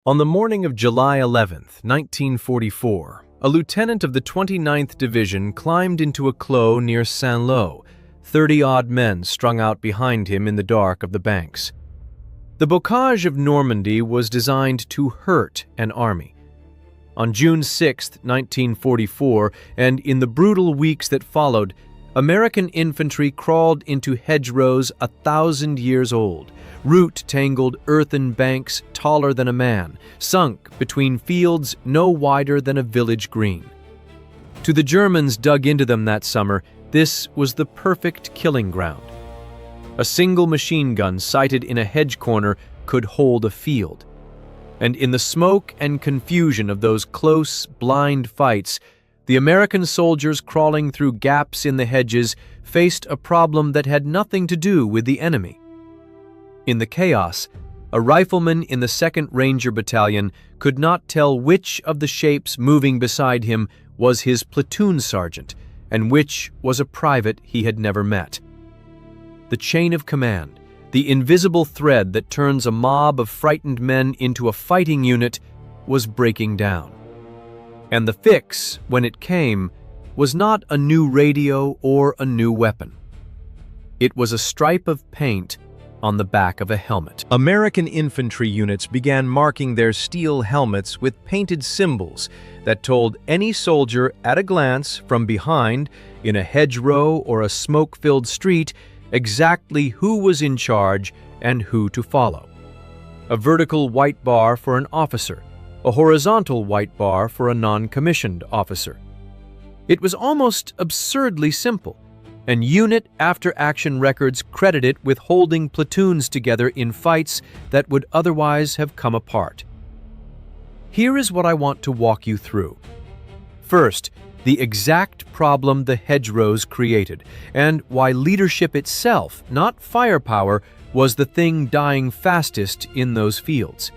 On the morning of July 11th, 1944, a lieutenant of the 29th Division climbed into a clos near Saint-Lô, 30-odd men strung out behind him in the dark of the banks. The bocage of Normandy was designed to hurt an army. On June 6, 1944, and in the brutal weeks that followed, American infantry crawled into hedgerows 1,000 years old, root-tangled earthen banks taller than a man, sunk between fields no wider than a village green. To the Germans dug into them that summer, this was the perfect killing ground. A single machine gun sighted in a hedge corner could hold a field. And in the smoke and confusion of those close, blind fights, the American soldiers crawling through gaps in the hedges faced a problem that had nothing to do with the enemy. In the chaos, a rifleman in the Second Ranger Battalion could not tell which of the shapes moving beside him was his platoon sergeant and which was a private he had never met. The chain of command, the invisible thread that turns a mob of frightened men into a fighting unit, was breaking down. And the fix, when it came, was not a new radio or a new weapon. It was a stripe of paint on the back of a helmet. American infantry units began marking their steel helmets with painted symbols that told any soldier at a glance from behind, in a hedgerow or a smoke-filled street, exactly who was in charge and who to follow. A vertical white bar for an officer, a horizontal white bar for a non-commissioned officer. It was almost absurdly simple, and unit after-action records credit it with holding platoons together in fights that would otherwise have come apart. Here is what I want to walk you through. First, the exact problem the hedgerows created, and why leadership itself, not firepower, was the thing dying fastest in those fields.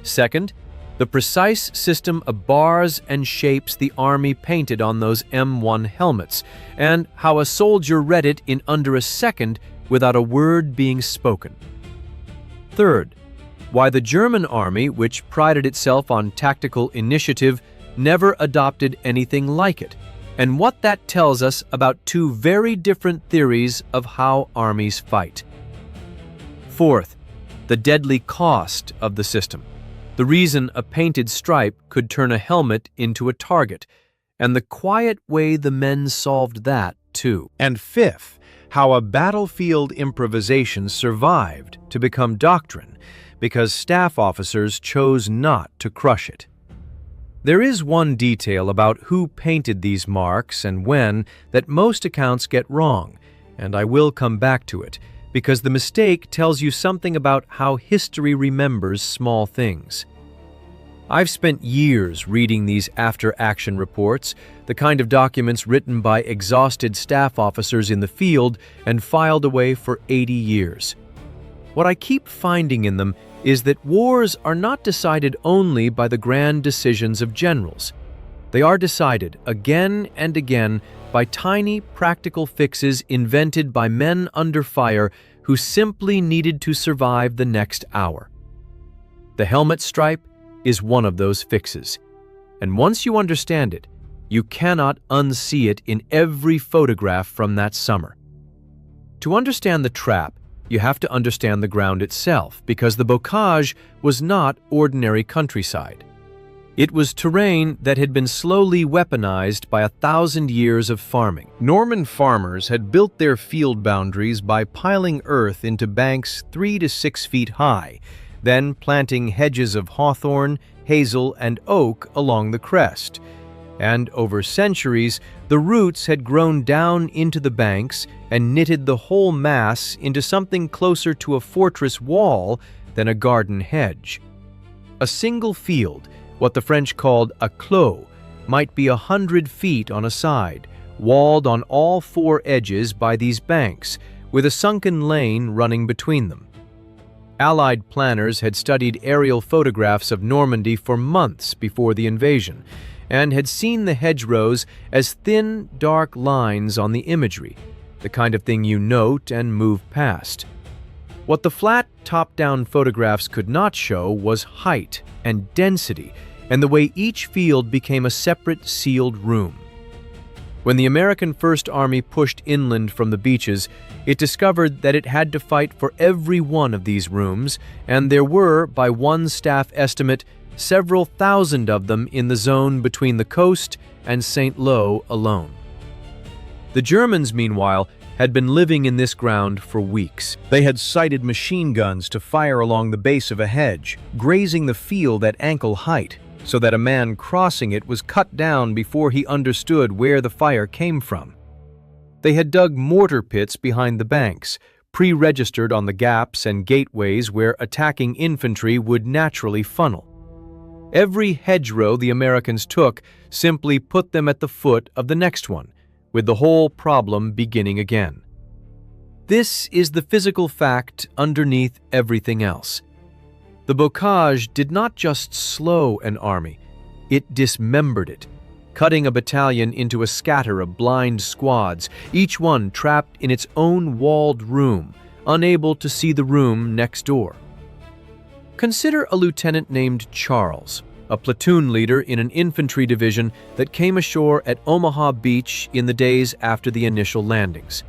Second, the precise system of bars and shapes the Army painted on those M1 helmets, and how a soldier read it in under a second without a word being spoken. Third, why the German Army, which prided itself on tactical initiative, never adopted anything like it, and what that tells us about two very different theories of how armies fight. Fourth, the deadly cost of the system. The reason a painted stripe could turn a helmet into a target, and the quiet way the men solved that, too. And fifth, how a battlefield improvisation survived to become doctrine because staff officers chose not to crush it. There is one detail about who painted these marks and when that most accounts get wrong, and I will come back to it, because the mistake tells you something about how history remembers small things. I've spent years reading these after-action reports, the kind of documents written by exhausted staff officers in the field and filed away for 80 years. What I keep finding in them is that wars are not decided only by the grand decisions of generals. They are decided again and again by tiny practical fixes invented by men under fire who simply needed to survive the next hour. The helmet stripe is one of those fixes, and once you understand it, you cannot unsee it in every photograph from that summer. To understand the trap, you have to understand the ground itself, because the bocage was not ordinary countryside. It was terrain that had been slowly weaponized by 1,000 years of farming. Norman farmers had built their field boundaries by piling earth into banks 3 to 6 feet high, then planting hedges of hawthorn, hazel, and oak along the crest. And over centuries, the roots had grown down into the banks and knitted the whole mass into something closer to a fortress wall than a garden hedge. A single field, what the French called a clos, might be 100 feet on a side, walled on all 4 edges by these banks, with a sunken lane running between them. Allied planners had studied aerial photographs of Normandy for months before the invasion, and had seen the hedgerows as thin, dark lines on the imagery, the kind of thing you note and move past. What the flat, top-down photographs could not show was height and density, and the way each field became a separate sealed room. When the American First Army pushed inland from the beaches, it discovered that it had to fight for every one of these rooms, and there were, by one staff estimate, several thousand of them in the zone between the coast and St. Lo alone. The Germans, meanwhile, had been living in this ground for weeks. They had sighted machine guns to fire along the base of a hedge, grazing the field at ankle height, so that a man crossing it was cut down before he understood where the fire came from. They had dug mortar pits behind the banks, pre-registered on the gaps and gateways where attacking infantry would naturally funnel. Every hedgerow the Americans took simply put them at the foot of the next one, with the whole problem beginning again. This is the physical fact underneath everything else. The bocage did not just slow an army, it dismembered it, cutting a battalion into a scatter of blind squads, each one trapped in its own walled room, unable to see the room next door. Consider a lieutenant named Charles, a platoon leader in an infantry division that came ashore at Omaha Beach in the days after the initial landings.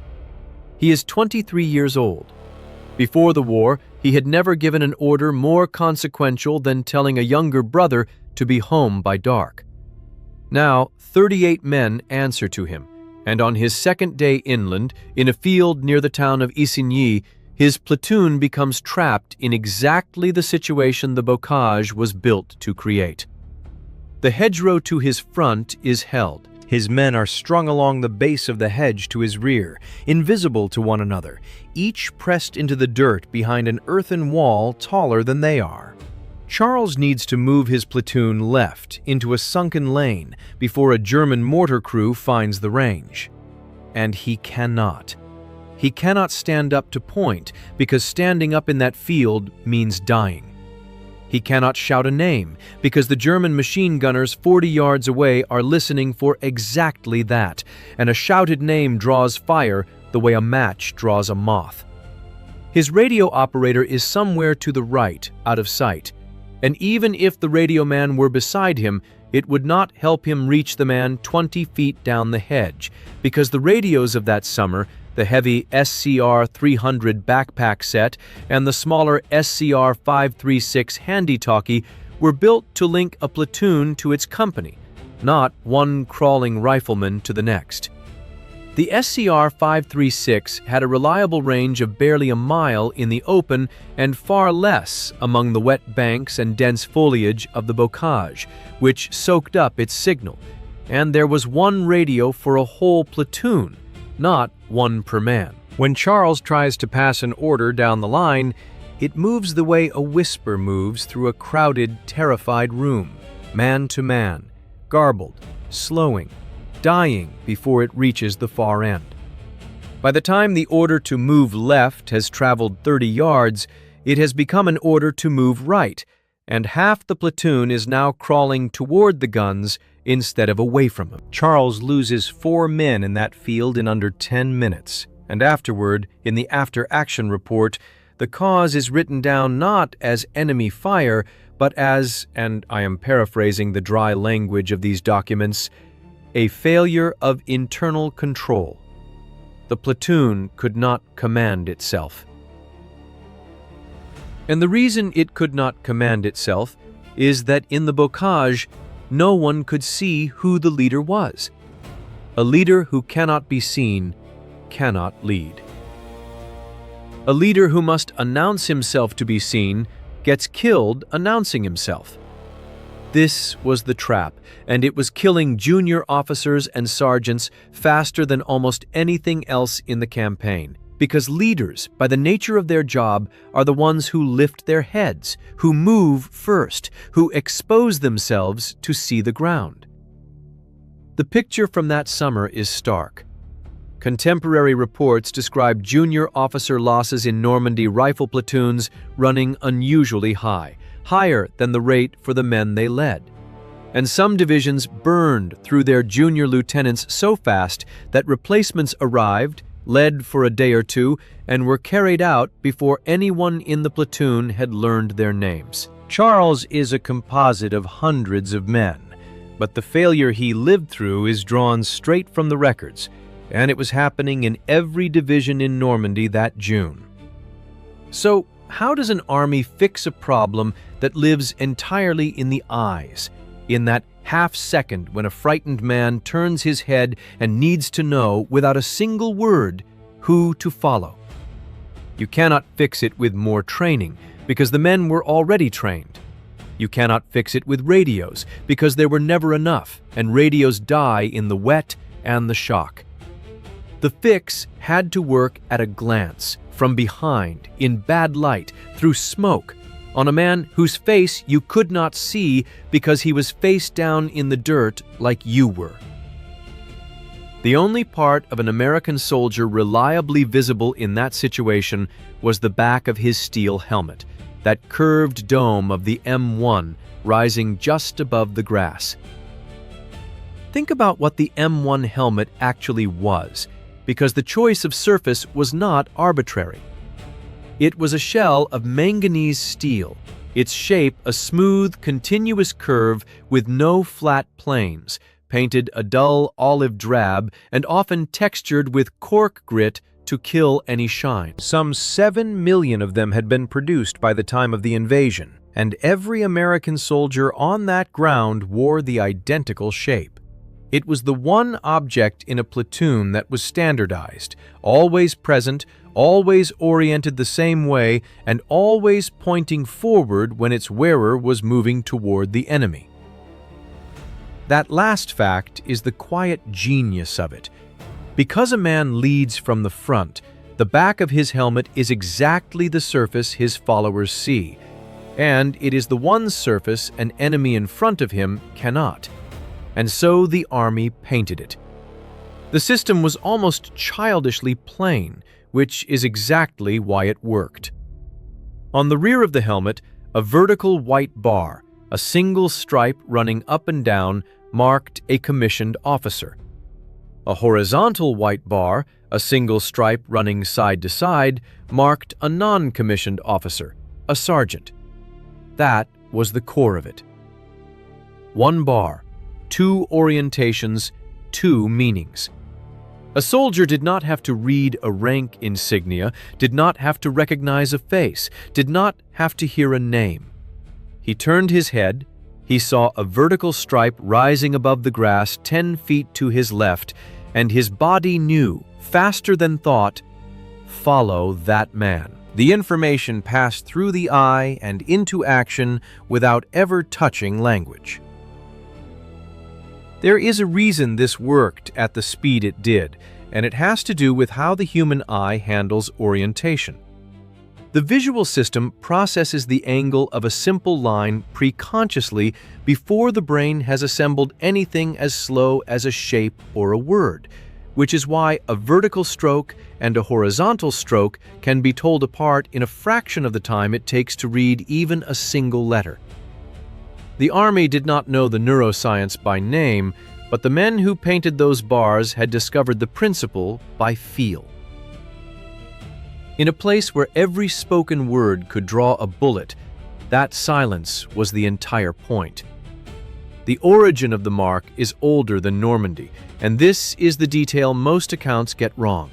He is 23 years old. Before the war, he had never given an order more consequential than telling a younger brother to be home by dark. Now, 38 men answer to him, and on his second day inland, in a field near the town of Isigny, his platoon becomes trapped in exactly the situation the bocage was built to create. The hedgerow to his front is held. His men are strung along the base of the hedge to his rear, invisible to one another, each pressed into the dirt behind an earthen wall taller than they are. Charles needs to move his platoon left into a sunken lane before a German mortar crew finds the range. And he cannot. He cannot stand up to point because standing up in that field means dying. He cannot shout a name because the German machine gunners 40 yards away are listening for exactly that, and a shouted name draws fire the way a match draws a moth. His radio operator is somewhere to the right, out of sight, and even if the radio man were beside him, it would not help him reach the man 20 feet down the hedge, because the radios of that summer, the heavy SCR 300 backpack set and the smaller SCR 536 handy-talkie, were built to link a platoon to its company, not one crawling rifleman to the next. The SCR 536 had a reliable range of barely a mile in the open and far less among the wet banks and dense foliage of the bocage, which soaked up its signal, and there was one radio for a whole platoon, not one per man. When Charles tries to pass an order down the line, it moves the way a whisper moves through a crowded, terrified room, man to man, garbled, slowing, dying before it reaches the far end. By the time the order to move left has traveled 30 yards, it has become an order to move right, and half the platoon is now crawling toward the guns instead of away from them. Charles loses 4 men in that field in under 10 minutes, and afterward, in the after-action report, the cause is written down not as enemy fire, but as, and I am paraphrasing the dry language of these documents, a failure of internal control. The platoon could not command itself. And the reason it could not command itself is that in the bocage, no one could see who the leader was. A leader who cannot be seen cannot lead. A leader who must announce himself to be seen gets killed announcing himself. This was the trap, and it was killing junior officers and sergeants faster than almost anything else in the campaign, because leaders, by the nature of their job, are the ones who lift their heads, who move first, who expose themselves to see the ground. The picture from that summer is stark. Contemporary reports describe junior officer losses in Normandy rifle platoons running unusually high, higher than the rate for the men they led. And some divisions burned through their junior lieutenants so fast that replacements arrived, led for a day or two, and were carried out before anyone in the platoon had learned their names. Charles is a composite of hundreds of men, but the failure he lived through is drawn straight from the records, and it was happening in every division in Normandy that June. So, how does an army fix a problem that lives entirely in the eyes, in that half-second when a frightened man turns his head and needs to know, without a single word, who to follow? You cannot fix it with more training, because the men were already trained. You cannot fix it with radios, because there were never enough, and radios die in the wet and the shock. The fix had to work at a glance, from behind, in bad light, through smoke, on a man whose face you could not see because he was face down in the dirt like you were. The only part of an American soldier reliably visible in that situation was the back of his steel helmet, that curved dome of the M1 rising just above the grass. Think about what the M1 helmet actually was, because the choice of surface was not arbitrary. It was a shell of manganese steel, its shape a smooth, continuous curve with no flat planes, painted a dull olive drab and often textured with cork grit to kill any shine. Some 7 million of them had been produced by the time of the invasion, and every American soldier on that ground wore the identical shape. It was the one object in a platoon that was standardized, always present, always oriented the same way, and always pointing forward when its wearer was moving toward the enemy. That last fact is the quiet genius of it. Because a man leads from the front, the back of his helmet is exactly the surface his followers see, and it is the one surface an enemy in front of him cannot. And so the army painted it. The system was almost childishly plain, which is exactly why it worked. On the rear of the helmet, a vertical white bar, a single stripe running up and down, marked a commissioned officer. A horizontal white bar, a single stripe running side to side, marked a non-commissioned officer, a sergeant. That was the core of it. One bar, 2 orientations, 2 meanings. A soldier did not have to read a rank insignia, did not have to recognize a face, did not have to hear a name. He turned his head, he saw a vertical stripe rising above the grass 10 feet to his left, and his body knew, faster than thought, follow that man. The information passed through the eye and into action without ever touching language. There is a reason this worked at the speed it did, and it has to do with how the human eye handles orientation. The visual system processes the angle of a simple line preconsciously before the brain has assembled anything as slow as a shape or a word, which is why a vertical stroke and a horizontal stroke can be told apart in a fraction of the time it takes to read even a single letter. The Army did not know the neuroscience by name, but the men who painted those bars had discovered the principle by feel. In a place where every spoken word could draw a bullet, that silence was the entire point. The origin of the mark is older than Normandy, and this is the detail most accounts get wrong.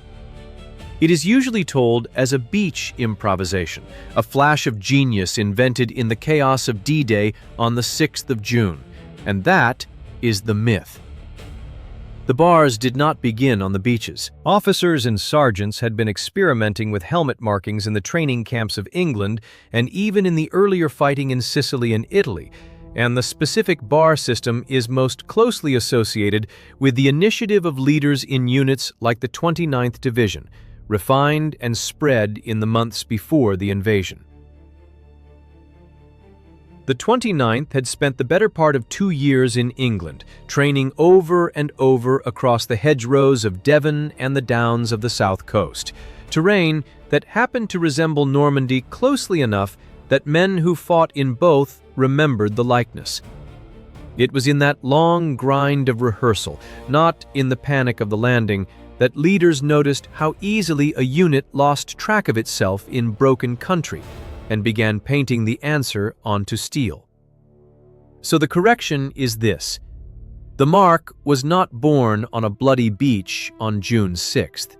It is usually told as a beach improvisation, a flash of genius invented in the chaos of D-Day on the 6th of June, and that is the myth. The bars did not begin on the beaches. Officers and sergeants had been experimenting with helmet markings in the training camps of England and even in the earlier fighting in Sicily and Italy, and the specific bar system is most closely associated with the initiative of leaders in units like the 29th Division, refined and spread in the months before the invasion. The 29th had spent the better part of 2 years in England, training over and over across the hedgerows of Devon and the downs of the south coast, terrain that happened to resemble Normandy closely enough that men who fought in both remembered the likeness. It was in that long grind of rehearsal, not in the panic of the landing, that leaders noticed how easily a unit lost track of itself in broken country and began painting the answer onto steel. So the correction is this: the mark was not born on a bloody beach on June 6th.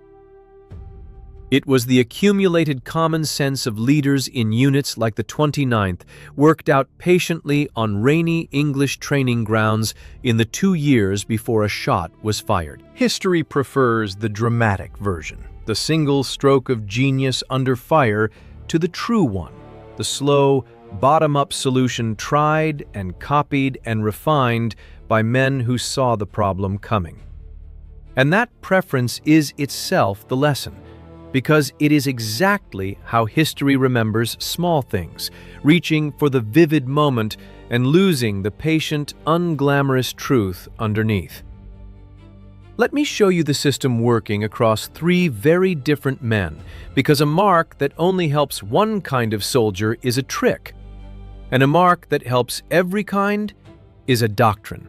It was the accumulated common sense of leaders in units like the 29th, worked out patiently on rainy English training grounds in the 2 years before a shot was fired. History prefers the dramatic version, the single stroke of genius under fire, to the true one, the slow, bottom-up solution tried and copied and refined by men who saw the problem coming. And that preference is itself the lesson, because it is exactly how history remembers small things, reaching for the vivid moment and losing the patient, unglamorous truth underneath. Let me show you the system working across 3 very different men, because a mark that only helps one kind of soldier is a trick, and a mark that helps every kind is a doctrine.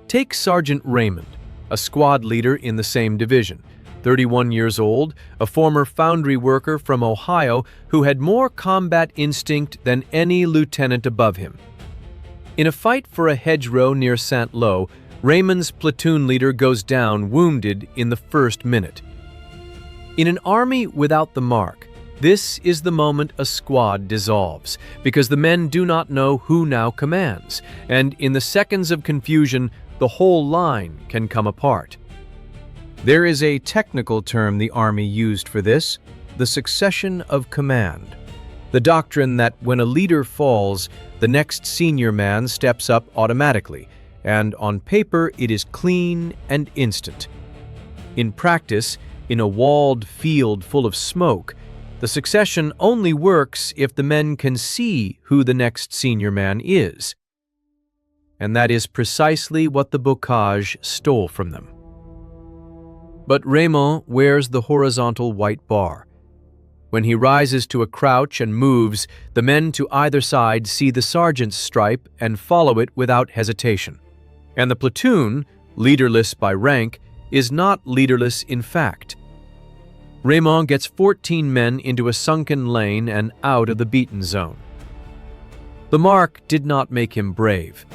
Take Sergeant Raymond, a squad leader in the same division. 31 years old, a former foundry worker from Ohio who had more combat instinct than any lieutenant above him. In a fight for a hedgerow near St. Lo, Raymond's platoon leader goes down wounded in the first minute. In an army without the mark, this is the moment a squad dissolves, because the men do not know who now commands, and in the seconds of confusion, the whole line can come apart. There is a technical term the Army used for this: the succession of command. The doctrine that when a leader falls, the next senior man steps up automatically, and on paper it is clean and instant. In practice, in a walled field full of smoke, the succession only works if the men can see who the next senior man is. And that is precisely what the bocage stole from them. But Raymond wears the horizontal white bar. When he rises to a crouch and moves, the men to either side see the sergeant's stripe and follow it without hesitation. And the platoon, leaderless by rank, is not leaderless in fact. Raymond gets 14 men into a sunken lane and out of the beaten zone. The mark did not make him brave.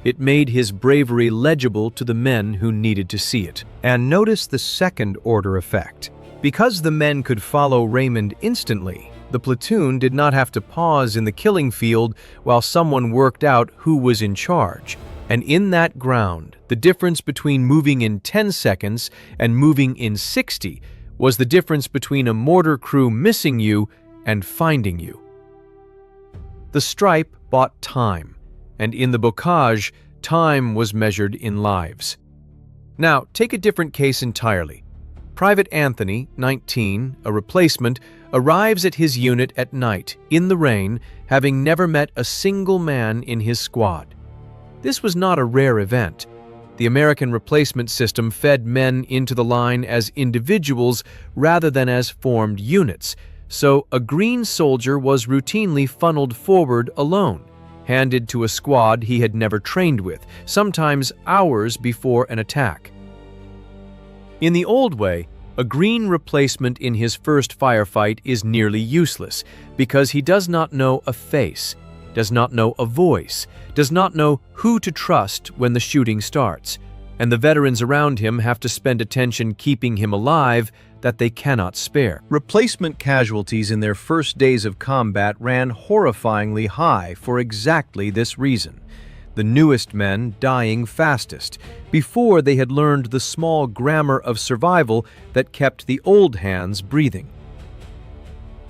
It made his bravery legible to the men who needed to see it. And notice the second-order effect. Because the men could follow Raymond instantly, the platoon did not have to pause in the killing field while someone worked out who was in charge. And in that ground, the difference between moving in 10 seconds and moving in 60 was the difference between a mortar crew missing you and finding you. The stripe bought time, and in the bocage, time was measured in lives. Now, take a different case entirely. Private Anthony, 19, a replacement, arrives at his unit at night, in the rain, having never met a single man in his squad. This was not a rare event. The American replacement system fed men into the line as individuals rather than as formed units, so a green soldier was routinely funneled forward alone, handed to a squad he had never trained with, sometimes hours before an attack. In the old way, a green replacement in his first firefight is nearly useless because he does not know a face, does not know a voice, does not know who to trust when the shooting starts, and the veterans around him have to spend attention keeping him alive that they cannot spare. Replacement casualties in their first days of combat ran horrifyingly high for exactly this reason. The newest men dying fastest, before they had learned the small grammar of survival that kept the old hands breathing.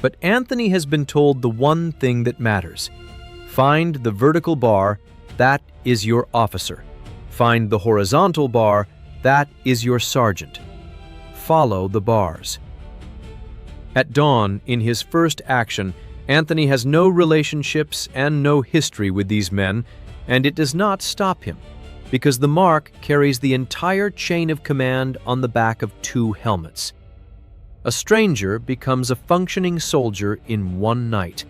But Anthony has been told the one thing that matters. Find the vertical bar, that is your officer. Find the horizontal bar, that is your sergeant. Follow the bars. At dawn, in his first action, Anthony has no relationships and no history with these men, and it does not stop him, because the mark carries the entire chain of command on the back of 2 helmets. A stranger becomes a functioning soldier in one night.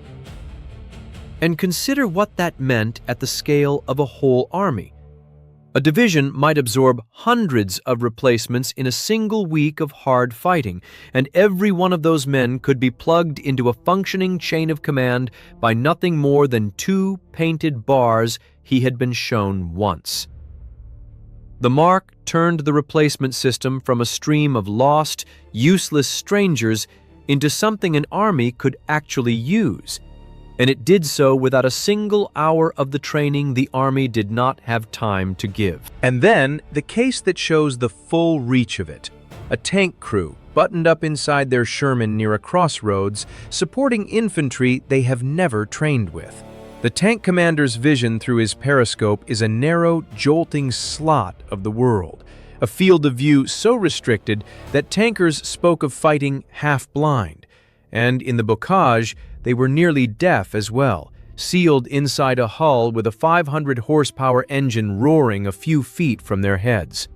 And consider what that meant at the scale of a whole army. A division might absorb hundreds of replacements in a single week of hard fighting, and every one of those men could be plugged into a functioning chain of command by nothing more than 2 painted bars he had been shown once. The Mark turned the replacement system from a stream of lost, useless strangers into something an army could actually use, and it did so without a single hour of the training the army did not have time to give. And then, the case that shows the full reach of it. A tank crew, buttoned up inside their Sherman near a crossroads, supporting infantry they have never trained with. The tank commander's vision through his periscope is a narrow, jolting slot of the world, a field of view so restricted that tankers spoke of fighting half-blind, and in the bocage, they were nearly deaf as well, sealed inside a hull with a 500-horsepower engine roaring a few feet from their heads.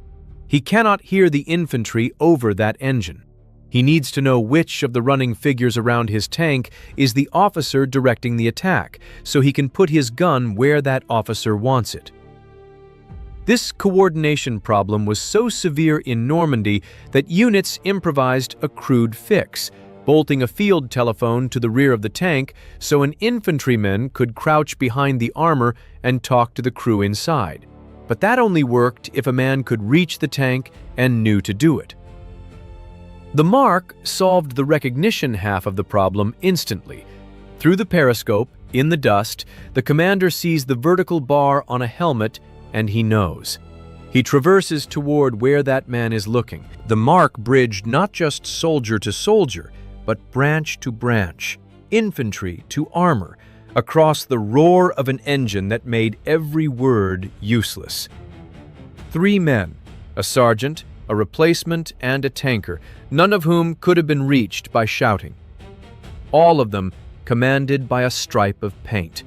He cannot hear the infantry over that engine. He needs to know which of the running figures around his tank is the officer directing the attack, so he can put his gun where that officer wants it. This coordination problem was so severe in Normandy that units improvised a crude fix, bolting a field telephone to the rear of the tank so an infantryman could crouch behind the armor and talk to the crew inside. But that only worked if a man could reach the tank and knew to do it. The Mark solved the recognition half of the problem instantly. Through the periscope, in the dust, the commander sees the vertical bar on a helmet and he knows. He traverses toward where that man is looking. The Mark bridged not just soldier to soldier, but branch to branch, infantry to armor, across the roar of an engine that made every word useless. 3 men, a sergeant, a replacement, and a tanker, none of whom could have been reached by shouting. All of them commanded by a stripe of paint.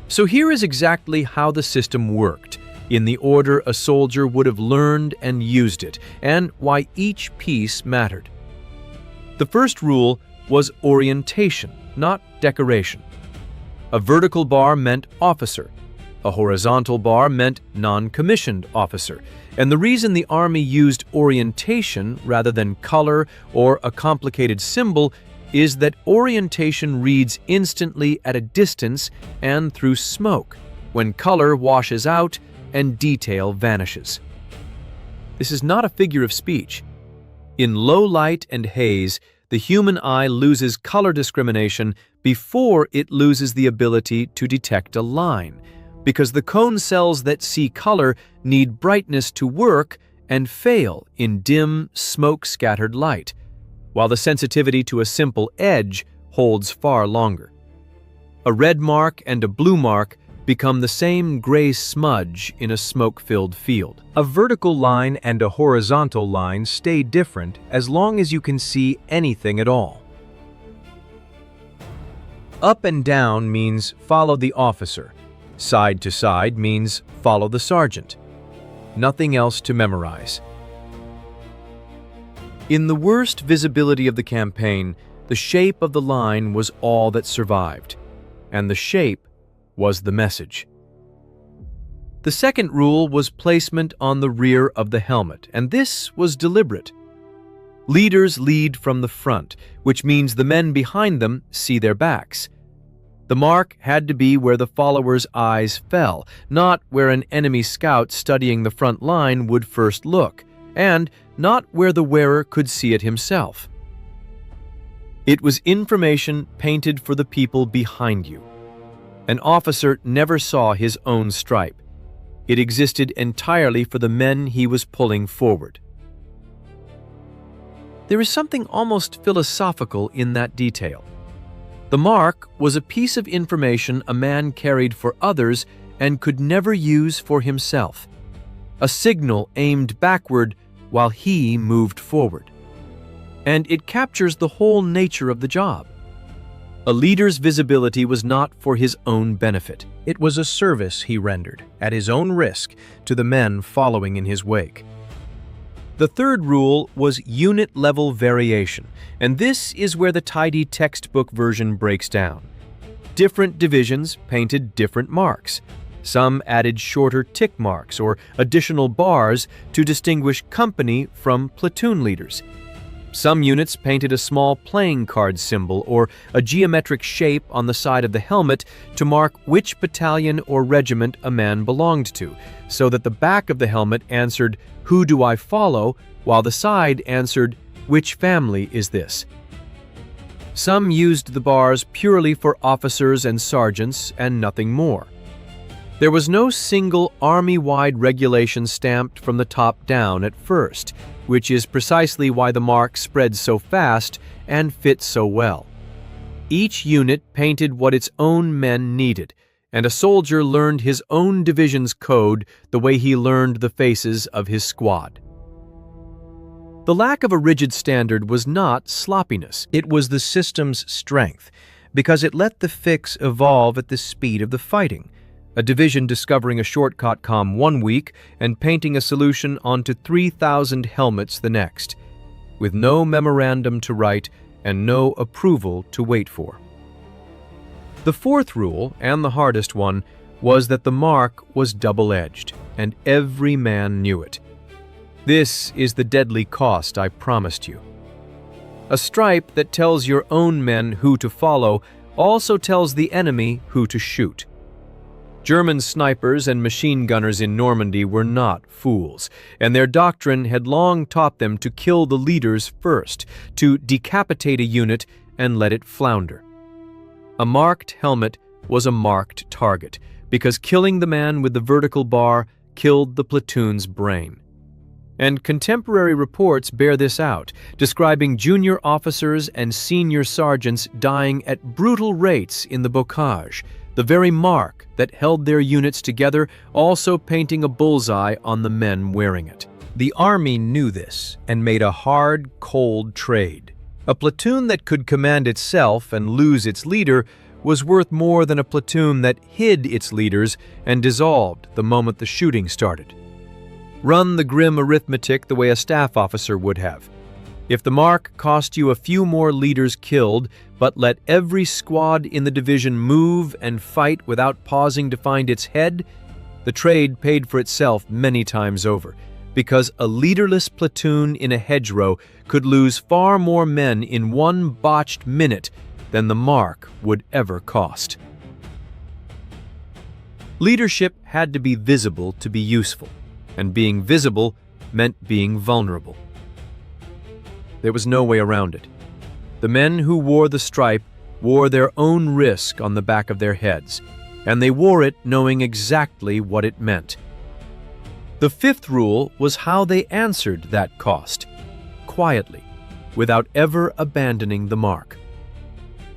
So here is exactly how the system worked, in the order a soldier would have learned and used it, and why each piece mattered. The first rule was orientation, not decoration. A vertical bar meant officer. A horizontal bar meant non-commissioned officer. And the reason the Army used orientation rather than color or a complicated symbol is that orientation reads instantly at a distance and through smoke, when color washes out and detail vanishes. This is not a figure of speech. In low light and haze, the human eye loses color discrimination before it loses the ability to detect a line, because the cone cells that see color need brightness to work and fail in dim, smoke-scattered light, while the sensitivity to a simple edge holds far longer. A red mark and a blue mark become the same gray smudge in a smoke-filled field. A vertical line and a horizontal line stay different as long as you can see anything at all. Up and down means follow the officer. Side to side means follow the sergeant. Nothing else to memorize. In the worst visibility of the campaign, the shape of the line was all that survived, and the shape was the message. The second rule was placement on the rear of the helmet, and this was deliberate. Leaders lead from the front, which means the men behind them see their backs. The mark had to be where the followers' eyes fell, not where an enemy scout studying the front line would first look, and not where the wearer could see it himself. It was information painted for the people behind you. An officer never saw his own stripe. It existed entirely for the men he was pulling forward. There is something almost philosophical in that detail. The mark was a piece of information a man carried for others and could never use for himself. A signal aimed backward while he moved forward. And it captures the whole nature of the job. A leader's visibility was not for his own benefit. It was a service he rendered, at his own risk, to the men following in his wake. The third rule was unit-level variation, and this is where the tidy textbook version breaks down. Different divisions painted different marks. Some added shorter tick marks or additional bars to distinguish company from platoon leaders. Some units painted a small playing card symbol or a geometric shape on the side of the helmet to mark which battalion or regiment a man belonged to, so that the back of the helmet answered, "Who do I follow?" while the side answered, "Which family is this?" Some used the bars purely for officers and sergeants and nothing more. There was no single army-wide regulation stamped from the top down at first, which is precisely why the mark spread so fast and fit so well. Each unit painted what its own men needed, and a soldier learned his own division's code the way he learned the faces of his squad. The lack of a rigid standard was not sloppiness, it was the system's strength, because it let the fix evolve at the speed of the fighting. A division discovering a shortcut comm one week and painting a solution onto 3,000 helmets the next, with no memorandum to write and no approval to wait for. The fourth rule, and the hardest one, was that the mark was double-edged, and every man knew it. This is the deadly cost I promised you. A stripe that tells your own men who to follow also tells the enemy who to shoot. German snipers and machine gunners in Normandy were not fools, and their doctrine had long taught them to kill the leaders first, to decapitate a unit and let it flounder. A marked helmet was a marked target, because killing the man with the vertical bar killed the platoon's brain. And contemporary reports bear this out, describing junior officers and senior sergeants dying at brutal rates in the bocage, the very mark that held their units together, also painting a bullseye on the men wearing it. The army knew this and made a hard, cold trade. A platoon that could command itself and lose its leader was worth more than a platoon that hid its leaders and dissolved the moment the shooting started. Run the grim arithmetic the way a staff officer would have. If the mark cost you a few more leaders killed, but let every squad in the division move and fight without pausing to find its head, the trade paid for itself many times over, because a leaderless platoon in a hedgerow could lose far more men in one botched minute than the mark would ever cost. Leadership had to be visible to be useful, and being visible meant being vulnerable. There was no way around it. The men who wore the stripe wore their own risk on the back of their heads, and they wore it knowing exactly what it meant. The fifth rule was how they answered that cost, quietly, without ever abandoning the mark.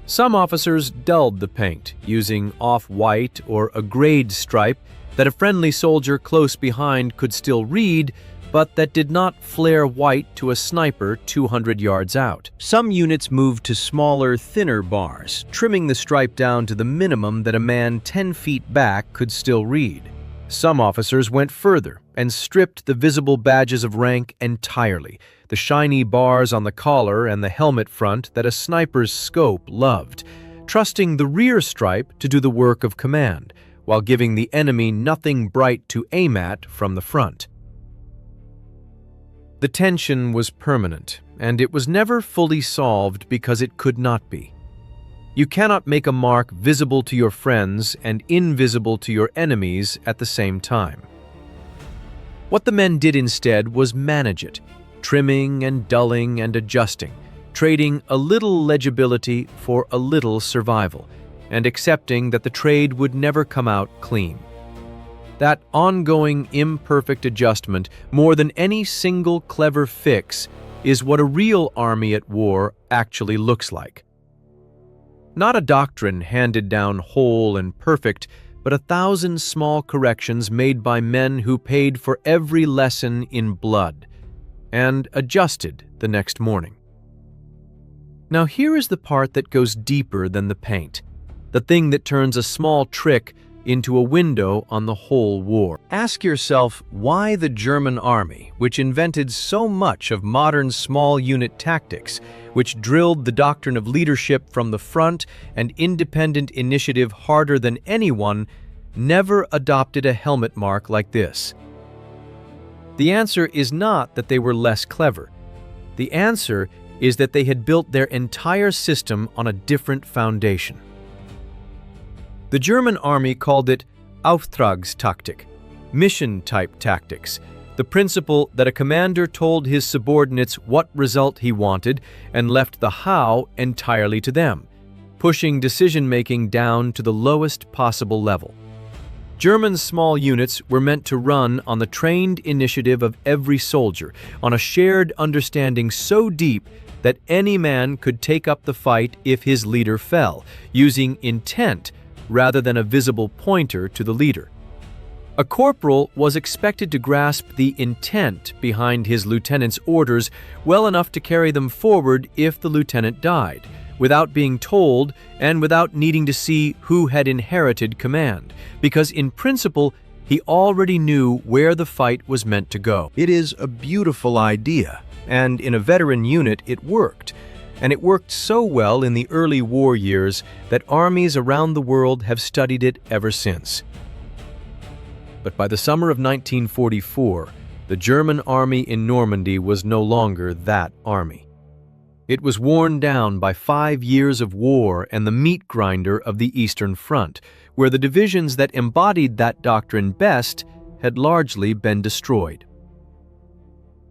Some officers dulled the paint, using off-white or a grayed stripe that a friendly soldier close behind could still read, but that did not flare white to a sniper 200 yards out. Some units moved to smaller, thinner bars, trimming the stripe down to the minimum that a man 10 feet back could still read. Some officers went further and stripped the visible badges of rank entirely, the shiny bars on the collar and the helmet front that a sniper's scope loved, trusting the rear stripe to do the work of command, while giving the enemy nothing bright to aim at from the front. The tension was permanent, and it was never fully solved because it could not be. You cannot make a mark visible to your friends and invisible to your enemies at the same time. What the men did instead was manage it, trimming and dulling and adjusting, trading a little legibility for a little survival, and accepting that the trade would never come out clean. That ongoing, imperfect adjustment, more than any single clever fix, is what a real army at war actually looks like. Not a doctrine handed down whole and perfect, but 1,000 small corrections made by men who paid for every lesson in blood, and adjusted the next morning. Now here is the part that goes deeper than the paint, the thing that turns a small trick into a window on the whole war. Ask yourself why the German army, which invented so much of modern small unit tactics, which drilled the doctrine of leadership from the front and independent initiative harder than anyone, never adopted a helmet mark like this? The answer is not that they were less clever. The answer is that they had built their entire system on a different foundation. The German army called it Auftragstaktik, mission-type tactics, the principle that a commander told his subordinates what result he wanted and left the how entirely to them, pushing decision-making down to the lowest possible level. German small units were meant to run on the trained initiative of every soldier, on a shared understanding so deep that any man could take up the fight if his leader fell, using intent rather than a visible pointer to the leader. A corporal was expected to grasp the intent behind his lieutenant's orders well enough to carry them forward if the lieutenant died, without being told and without needing to see who had inherited command, because in principle, he already knew where the fight was meant to go. It is a beautiful idea, and in a veteran unit it worked. And it worked so well in the early war years that armies around the world have studied it ever since. But by the summer of 1944, the German army in Normandy was no longer that army. It was worn down by 5 years of war and the meat grinder of the Eastern Front, where the divisions that embodied that doctrine best had largely been destroyed.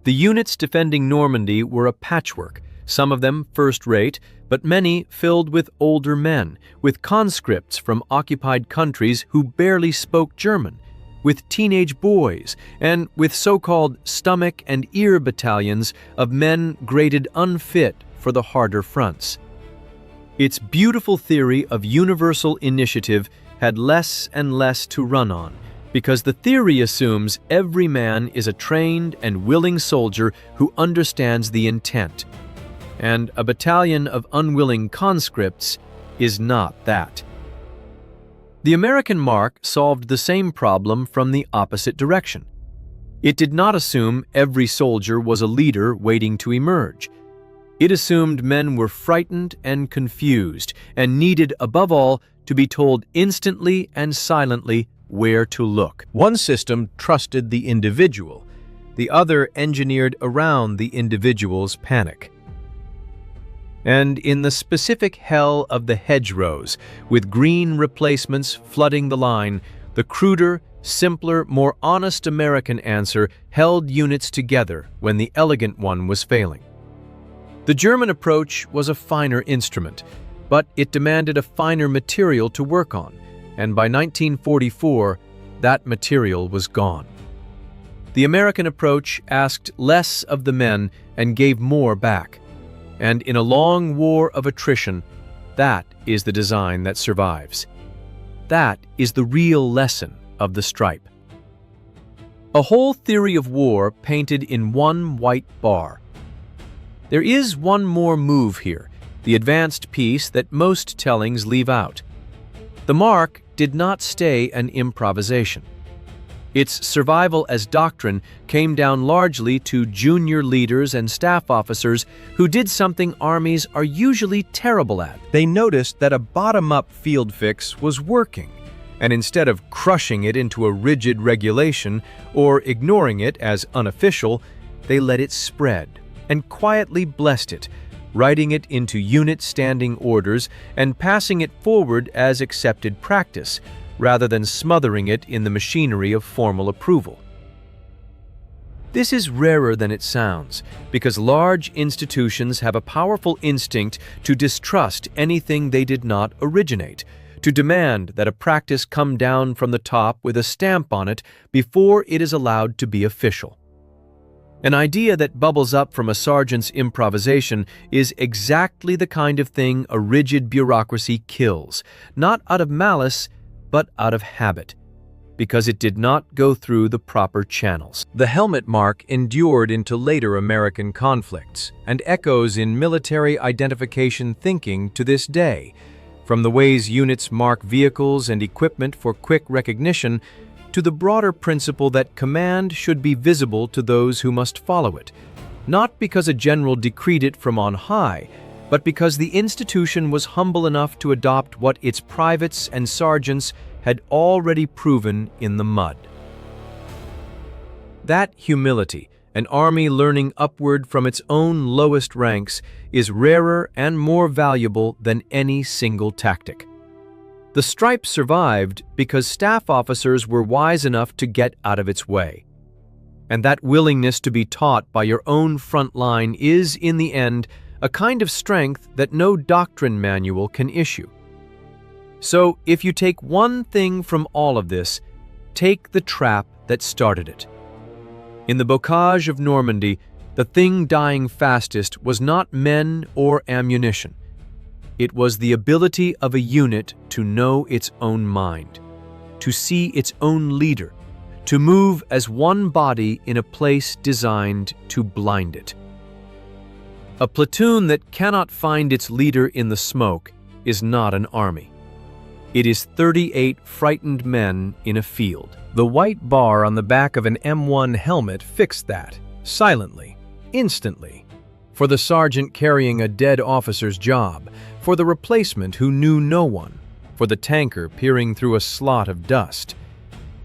The units defending Normandy were a patchwork, some of them first-rate, but many filled with older men, with conscripts from occupied countries who barely spoke German, with teenage boys, and with so-called stomach and ear battalions of men graded unfit for the harder fronts. Its beautiful theory of universal initiative had less and less to run on, because the theory assumes every man is a trained and willing soldier who understands the intent, and a battalion of unwilling conscripts is not that. The American mark solved the same problem from the opposite direction. It did not assume every soldier was a leader waiting to emerge. It assumed men were frightened and confused and needed, above all, to be told instantly and silently where to look. One system trusted the individual. The other engineered around the individual's panic. And in the specific hell of the hedgerows, with green replacements flooding the line, the cruder, simpler, more honest American answer held units together when the elegant one was failing. The German approach was a finer instrument, but it demanded a finer material to work on, and by 1944, that material was gone. The American approach asked less of the men and gave more back. And in a long war of attrition, that is the design that survives. That is the real lesson of the stripe. A whole theory of war painted in one white bar. There is one more move here, the advanced piece that most tellings leave out. The mark did not stay an improvisation. Its survival as doctrine came down largely to junior leaders and staff officers who did something armies are usually terrible at. They noticed that a bottom-up field fix was working, and instead of crushing it into a rigid regulation or ignoring it as unofficial, they let it spread and quietly blessed it, writing it into unit standing orders and passing it forward as accepted practice, rather than smothering it in the machinery of formal approval. This is rarer than it sounds, because large institutions have a powerful instinct to distrust anything they did not originate, to demand that a practice come down from the top with a stamp on it before it is allowed to be official. An idea that bubbles up from a sergeant's improvisation is exactly the kind of thing a rigid bureaucracy kills, not out of malice, but out of habit, because it did not go through the proper channels. The helmet mark endured into later American conflicts and echoes in military identification thinking to this day, from the ways units mark vehicles and equipment for quick recognition to the broader principle that command should be visible to those who must follow it, not because a general decreed it from on high, but because the institution was humble enough to adopt what its privates and sergeants had already proven in the mud. That humility, an army learning upward from its own lowest ranks, is rarer and more valuable than any single tactic. The stripe survived because staff officers were wise enough to get out of its way. And that willingness to be taught by your own front line is, in the end, a kind of strength that no doctrine manual can issue. So, if you take one thing from all of this, take the trap that started it. In the bocage of Normandy, the thing dying fastest was not men or ammunition. It was the ability of a unit to know its own mind, to see its own leader, to move as one body in a place designed to blind it. A platoon that cannot find its leader in the smoke is not an army. It is 38 frightened men in a field. The white bar on the back of an M1 helmet fixed that, silently, instantly. For the sergeant carrying a dead officer's job, for the replacement who knew no one, for the tanker peering through a slot of dust.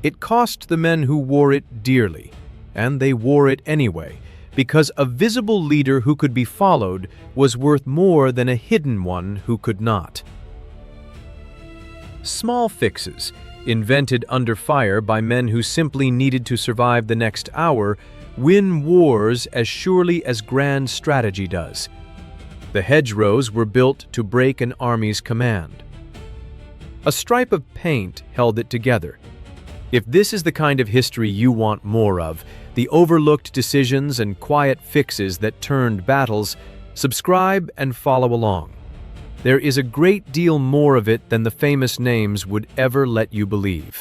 It cost the men who wore it dearly, and they wore it anyway, because a visible leader who could be followed was worth more than a hidden one who could not. Small fixes, invented under fire by men who simply needed to survive the next hour, win wars as surely as grand strategy does. The hedgerows were built to break an army's command. A stripe of paint held it together. If this is the kind of history you want more of, the overlooked decisions and quiet fixes that turned battles, subscribe and follow along. There is a great deal more of it than the famous names would ever let you believe.